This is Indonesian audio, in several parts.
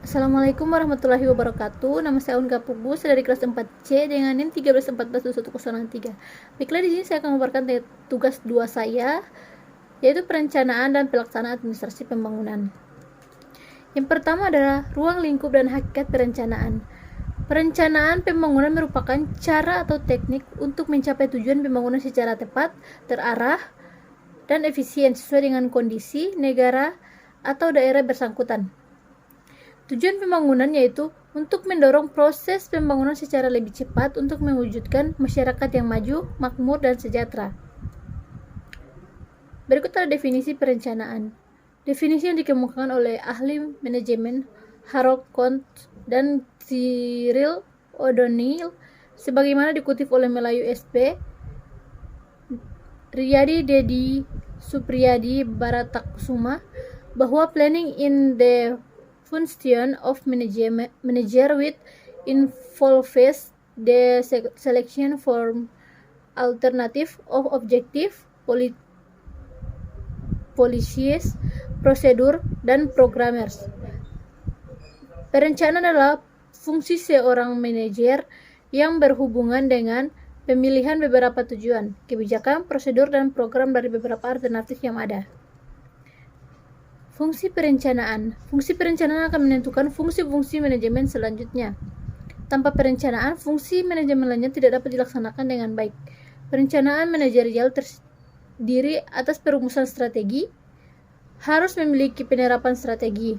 Assalamualaikum warahmatullahi wabarakatuh. Nama saya Unga Pugus dari kelas 4C dengan NIM 13142103. Baiklah, di sini saya akan mengabarkan tugas 2 saya, yaitu perencanaan dan pelaksanaan administrasi pembangunan. Yang pertama adalah ruang lingkup dan hakikat perencanaan. Perencanaan pembangunan merupakan cara atau teknik untuk mencapai tujuan pembangunan secara tepat, terarah, dan efisien sesuai dengan kondisi, negara, atau daerah bersangkutan. Tujuan pembangunan yaitu untuk mendorong proses pembangunan secara lebih cepat untuk mewujudkan masyarakat yang maju, makmur, dan sejahtera. Berikut adalah definisi perencanaan. Definisi yang dikemukakan oleh ahli manajemen Harold Kont dan Cyril O'Donnell sebagaimana dikutip oleh Melayu SP, Riyadi Dedi Supriyadi Baratakusuma, bahwa planning in the function of manager with involves the selection from alternative of objective, policies, prosedur, dan programmers. Perencanaan adalah fungsi seorang manajer yang berhubungan dengan pemilihan beberapa tujuan, kebijakan, prosedur, dan program dari beberapa alternatif yang ada. Fungsi perencanaan. Fungsi perencanaan akan menentukan fungsi-fungsi manajemen selanjutnya. Tanpa perencanaan, fungsi manajemen lainnya tidak dapat dilaksanakan dengan baik. Perencanaan manajerial terdiri atas perumusan strategi, harus memiliki penerapan strategi.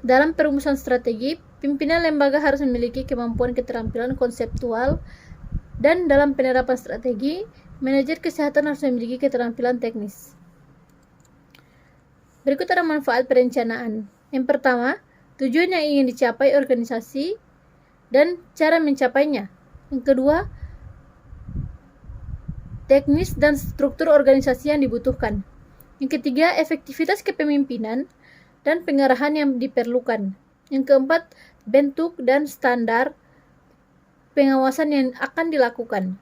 Dalam perumusan strategi, pimpinan lembaga harus memiliki kemampuan keterampilan konseptual, dan dalam penerapan strategi, manajer kesehatan harus memiliki keterampilan teknis. Berikut ada manfaat perencanaan. Yang pertama, tujuan yang ingin dicapai organisasi dan cara mencapainya. Yang kedua, teknis dan struktur organisasi yang dibutuhkan. Yang ketiga, efektivitas kepemimpinan dan pengarahan yang diperlukan. Yang keempat, bentuk dan standar pengawasan yang akan dilakukan.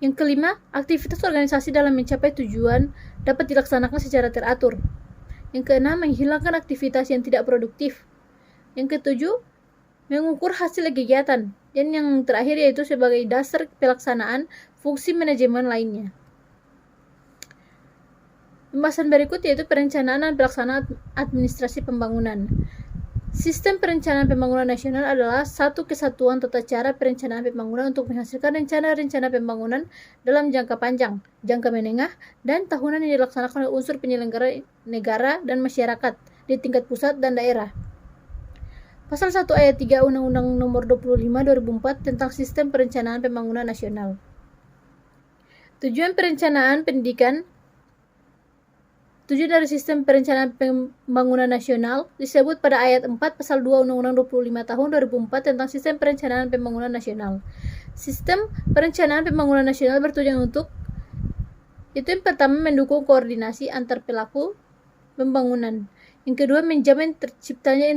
Yang kelima, aktivitas organisasi dalam mencapai tujuan dapat dilaksanakan secara teratur. Yang keenam, menghilangkan aktivitas yang tidak produktif. Yang ketujuh, mengukur hasil kegiatan. Dan yang terakhir yaitu sebagai dasar pelaksanaan fungsi manajemen lainnya. Pembahasan berikut yaitu perencanaan dan pelaksanaan administrasi pembangunan. Sistem perencanaan pembangunan nasional adalah satu kesatuan tata cara perencanaan pembangunan untuk menghasilkan rencana-rencana pembangunan dalam jangka panjang, jangka menengah, dan tahunan yang dilaksanakan oleh unsur penyelenggara negara dan masyarakat di tingkat pusat dan daerah. Pasal 1 ayat 3 Undang-Undang Nomor 25/2004 tentang Sistem Perencanaan Pembangunan Nasional. Tujuan perencanaan pendidikan. Tujuan dari Sistem Perencanaan Pembangunan Nasional disebut pada ayat 4 pasal 2 Undang-Undang 25 tahun 2004 tentang Sistem Perencanaan Pembangunan Nasional. Sistem Perencanaan Pembangunan Nasional bertujuan untuk yang pertama mendukung koordinasi antar pelaku pembangunan. Yang kedua, menjamin terciptanya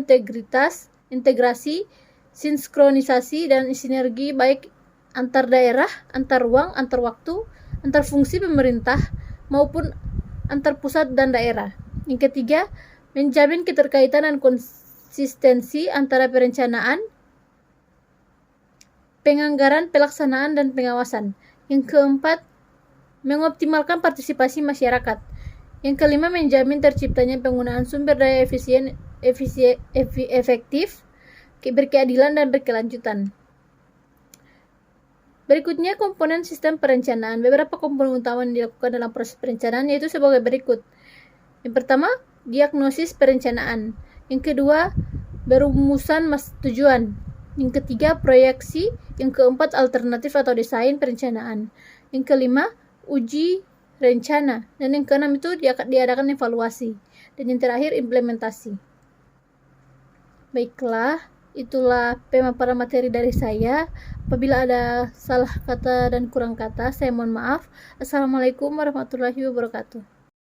integrasi, sinkronisasi, dan sinergi baik antar daerah, antar ruang, antar waktu, antar fungsi pemerintah maupun antar pusat dan daerah. Yang ketiga, menjamin keterkaitan dan konsistensi antara perencanaan, penganggaran, pelaksanaan, dan pengawasan. Yang keempat, mengoptimalkan partisipasi masyarakat. Yang kelima, menjamin terciptanya penggunaan sumber daya efektif, berkeadilan, dan berkelanjutan. Berikutnya, komponen sistem perencanaan. Beberapa komponen utama yang dilakukan dalam proses perencanaan yaitu sebagai berikut. Yang pertama, diagnosis perencanaan. Yang kedua, berumusan tujuan. Yang ketiga, proyeksi. Yang keempat, alternatif atau desain perencanaan. Yang kelima, uji rencana. Dan yang keenam itu diadakan evaluasi. Dan yang terakhir, implementasi. Baiklah, itulah pemaparan materi dari saya. Apabila ada salah kata dan kurang kata, saya mohon maaf. Assalamualaikum warahmatullahi wabarakatuh.